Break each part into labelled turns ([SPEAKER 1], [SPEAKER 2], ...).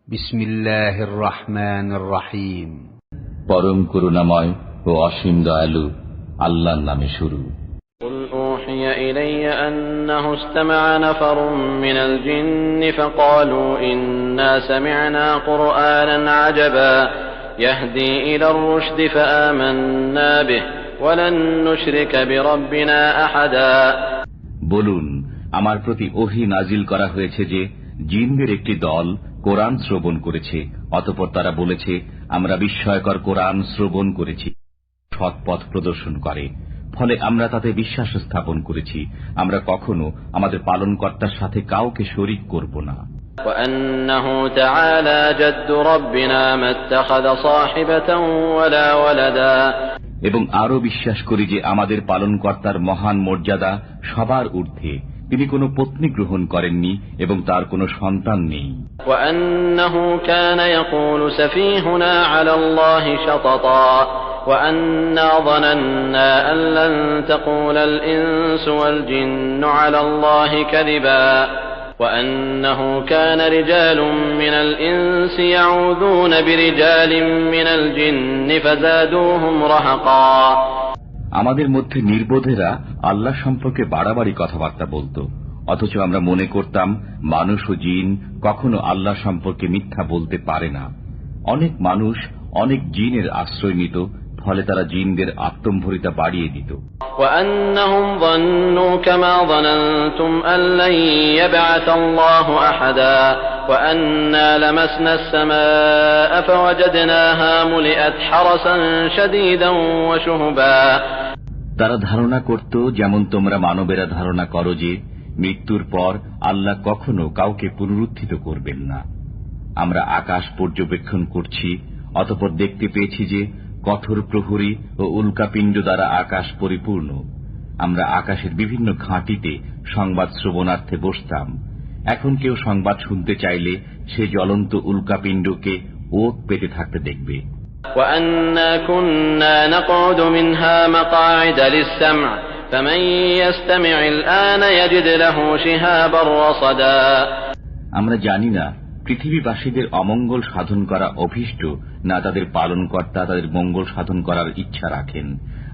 [SPEAKER 1] বিসমিল্লাহির রহমানির রহিম।
[SPEAKER 2] পরম করুণাময় ও অসীম দয়ালু আল্লাহর নামে শুরু।
[SPEAKER 3] قل أوحي إلي أنه استمع نفر من الجن فقالوا إنا سمعنا قرآنا عجبا يهدي إلى الرشد فآمنا به ولن نشرك بربنا أحدا।
[SPEAKER 2] বলুন, আমার প্রতি ওহী নাজিল করা হয়েছে যে জিনদের একটি দল কোরআন শ্রবণ করেছে, অতঃপর তারা বলেছে, আমরা বিস্ময়কর কোরআন শ্রবণ করেছি, সৎ পথ প্রদর্শন করে, ফলে আমরা তাতে বিশ্বাস স্থাপন করেছি, আমরা কখনো আমাদের পালনকর্তার সাথে কাউকে শরীক করব না।
[SPEAKER 3] وأنه تعالى جد ربنا ما اتخذ صاحبة ولا ولدا।
[SPEAKER 2] এবং আরো বিশ্বাস করি যে আমাদের পালনকর্তার মহান মর্যাদা সবার ঊর্ধ্বে, তিনি কোনো পত্নী গ্রহণ করেননি এবং তার কোনো সন্তান নেই।
[SPEAKER 3] وأنه كان يقول سفيهنا على الله شططا وأنا ظننا أن لن تقول الإنس والجن على الله كذبا وأنه كان رجال من الإنس يعوذون برجال من الجن فزادوهم رهقا।
[SPEAKER 2] আমাদের মধ্যে নির্বোধেরা আল্লাহ সম্পর্কে বাড়াবাড়ি কথাবার্তা বলতো, অথচ আমরা মনে করতাম মানুষ ও জিন কখনো আল্লাহ সম্পর্কে মিথ্যা বলতে পারে না। অনেক মানুষ অনেক জিনের আশ্রয় নিত, ফলে তারা জিনদের আত্মম্ভরিতা বাড়িয়ে দিত।
[SPEAKER 3] وأنهم ظنوا كما ظننتم أن لن يبعث الله أحدا وأنا لمسنا السماء فوجدناها ملئت حرسا شديدا وشهبا।
[SPEAKER 2] তারা ধারণা করত যেমন তোমরা মানবেরা ধারণা করো যে মৃত্যুর পর আল্লাহ কখনো কাউকে পুনরুত্থিত করবেন না। আমরা আকাশ পর্যবেক্ষণ করছি, অতঃপর দেখতে পেয়েছি যে কঠোর প্রহরী ও উল্কাপিণ্ড দ্বারা আকাশ পরিপূর্ণ। আমরা আকাশের বিভিন্ন ঘাঁটিতে সংবাদ শ্রবণার্থে বসতাম। এখন কেউ সংবাদ শুনতে চাইলে সে জ্বলন্ত উল্কাপিণ্ডকে ওত পেতে থাকতে দেখবে।
[SPEAKER 3] وأنا كنا نقعد منها مقاعد للسمع فمن يستمع الآن يجد له شهابا رصدا।
[SPEAKER 2] আমরা জানি না পৃথিবীবাসীদের অমঙ্গল সাধন করা অভীষ্ট, না তাদের পালনকর্তা তাদের মঙ্গল সাধন করার ইচ্ছা রাখেন।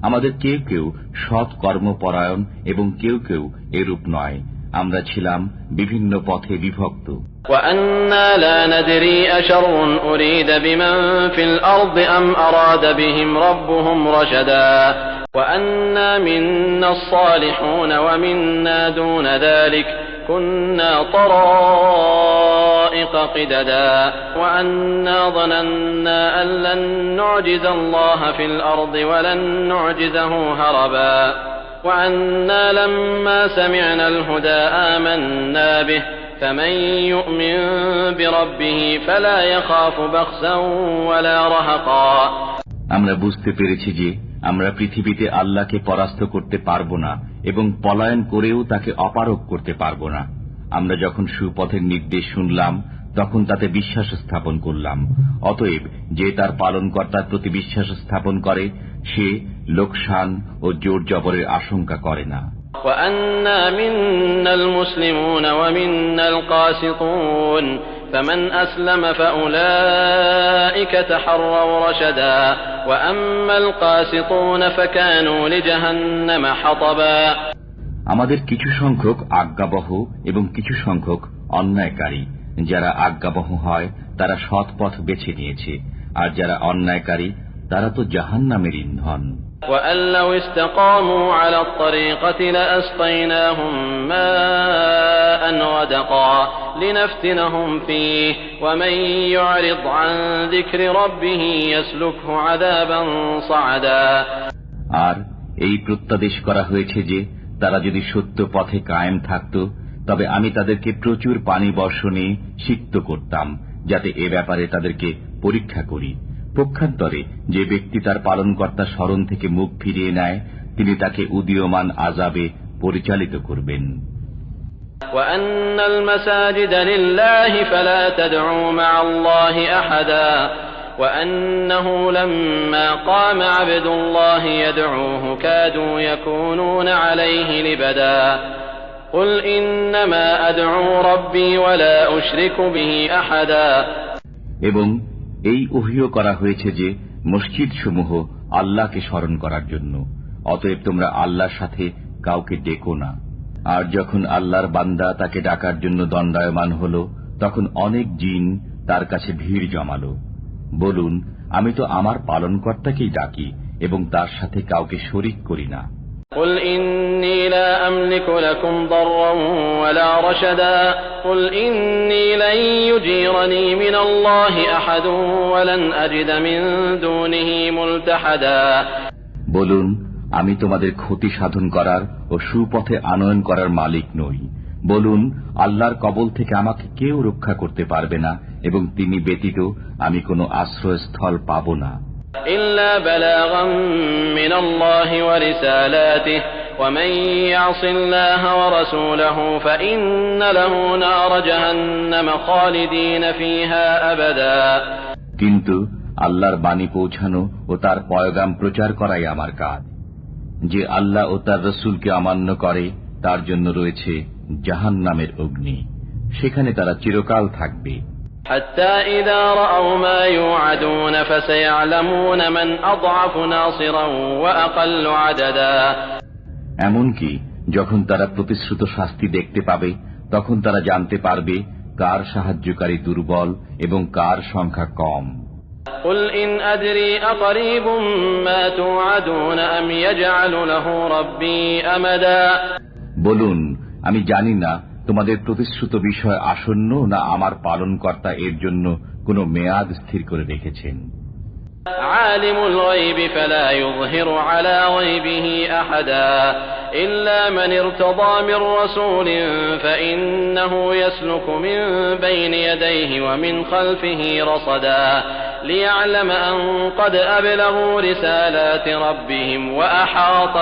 [SPEAKER 2] আমাদের কেউ কেউ সৎ কর্মপরায়ণ এবং কেউ কেউ এরূপ নয়। আমরা ছিলাম বিভিন্ন পথে বিভক্ত।
[SPEAKER 3] وأنا لا ندري أشر أريد بمن في الأرض أم أراد بهم ربهم رشدا وأنا منا الصالحون ومنا دون ذلك كنا طرائق قددا وأنا ظننا أن لن نعجز الله في الأرض ولن نعجزه هربا وأنا لما سمعنا الهدى آمنا به فمن يؤمن بربه فلا يخاف بخسا ولا رهقا।
[SPEAKER 2] আমরা বুঝতে পেরেছি যে আমরা পৃথিবীতে আল্লাহকে পরাস্ত করতে পারব না এবং পলায়ন করেও তাকে অপারগ করতে পারব না। আমরা যখন সুপথের নির্দেশ শুনলাম তখন তাতে বিশ্বাস স্থাপন করলাম। অতএব যে তার পালনকর্তার প্রতি বিশ্বাস স্থাপন করে সে লোকসান ও জোর জবরের আশঙ্কা করে না।
[SPEAKER 3] وأنا منا المسلمون ومنا القاسطون فمن أسلم فأولئك تحروا رشدا وأما القاسطون فكانوا لجهنم حطبا।
[SPEAKER 2] আমাদের কিছু সংখ্যক আজ্ঞাবহ এবং কিছু সংখ্যক অন্যায়কারী। যারা আজ্ঞাবহ হয় তারা সৎ পথ বেছে নিয়েছে, আর যারা অন্যায়কারী তারা তো জাহান্নামের ইন্ধন।
[SPEAKER 3] وأن لو استقاموا على الطريقة لأسقيناهم ماء غدقا لنفتنهم فيه ومن يعرض عن ذكر ربه يسلكه عذابا صعدا।
[SPEAKER 2] আর এই প্রত্যাদেশ করা হয়েছে যে তারা যদি সত্য পথে কায়েম থাকত তবে আমি তাদেরকে প্রচুর পানি বর্ষণে সিক্ত করতাম, যাতে এ ব্যাপারে তাদেরকে পরীক্ষা করি। পক্ষান্তরে যে ব্যক্তি তার পালনকর্তার স্মরণ থেকে মুখ ফিরিয়ে নেয় তিনি তাকে উদীয়মান আযাবে পরিচালিত করবেন।
[SPEAKER 3] وأن المساجد لله فلا تدعوا مع الله أحدا وأنه لما قام عبد الله يدعوه كادوا يكونون عليه لبدا قل إنما أدعو ربي ولا أشرك به أحدا।
[SPEAKER 2] এবং এই ওহীও করা হয়েছে যে মসজিদ সমূহ আল্লাহকে স্মরণ করার জন্য, অতএব তোমরা আল্লাহর সাথে কাউকে ডেকো না। আর যখন আল্লাহর বান্দা তাকে ডাকার জন্য দণ্ডায়মান হল, তখন অনেক জিন তার কাছে ভিড় জমালো। বলুন, আমি তো আমার পালনকর্তাকেই ডাকি এবং তার সাথে কাউকে শরীক করি না।
[SPEAKER 3] قل إني لا أملك لكم ضرا ولا رشدا قل إني لن يجيرني من الله أحد ولن أجد من دونه ملتحدا।
[SPEAKER 2] বলুন, আমি তোমাদের ক্ষতি সাধন করার ও সুপথে আনয়ন করার মালিক নই। বলুন, আল্লাহর কবল থেকে আমাকে কেউ রক্ষা করতে পারবে না এবং তিনি ব্যতীত আমি কোনো আশ্রয়স্থল পাব না।
[SPEAKER 3] إلا بلاغا من الله ورسالاته ومن يعص الله ورسوله فإن له نار جهنم خالدين فيها أبدا।
[SPEAKER 2] কিন্তু আল্লাহর বাণী পৌঁছানো ও তার পয়গাম প্রচার করাই আমার কাজ। যে আল্লাহ ও তার রসুলকে অমান্য করে তার জন্য রয়েছে জাহান্নামের অগ্নি, সেখানে তারা চিরকাল থাকবে।
[SPEAKER 3] حتى إذا رأوا ما يوعدون فسيعلمون من أضعف ناصرا وأقل عددا।
[SPEAKER 2] এমনকি যখন তারা প্রতিশ্রুত শাস্তি দেখতে পাবে, তখন তারা জানতে পারবে কার সাহায্যকারী দুর্বল এবং কার সংখ্যা কম।
[SPEAKER 3] قل إن أدري أقريب ما توعدون أم يجعل له ربي أمدا।
[SPEAKER 2] বলুন, আমি জানি না তোমাদের প্রতিশ্রুত বিষয় আসন্ন না আমার পালনকর্তা এর জন্য কোনো মেয়াদ স্থির করে রেখেছেন।
[SPEAKER 3] عالم الغيب فلا يظهر على غيبه أحدا إلا من ارتضى من رسول فإنه يسلك من بين يديه ومن خلفه رصدا ليعلم أن قد أبلغوا رسالات ربهم وأحاط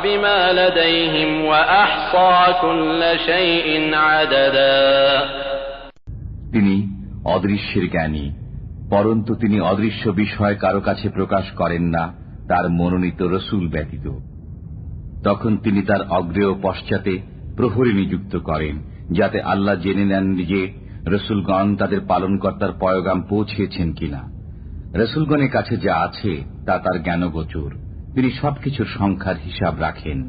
[SPEAKER 3] بما لديهم وأحصى كل شيء عددا।
[SPEAKER 2] তিনি অদৃশ্যের জ্ঞানী, পরন্তু তিনি অদৃশ্য বিষয় কারো কাছে প্রকাশ করেন না তার মনোনীত রসুল ব্যতীত। তখন তিনি তার অগ্রে ও পশ্চাতে প্রহরী নিযুক্ত করেন, যাতে আল্লাহ জেনে নেন যে রসুলগণ তাদের পালনকর্তার পয়গাম পৌঁছেছেন কিনা। রসুলগণের কাছে যা আছে তা তার জ্ঞানগোচর, তিনি সবকিছুর সংখ্যার হিসাব রাখেন।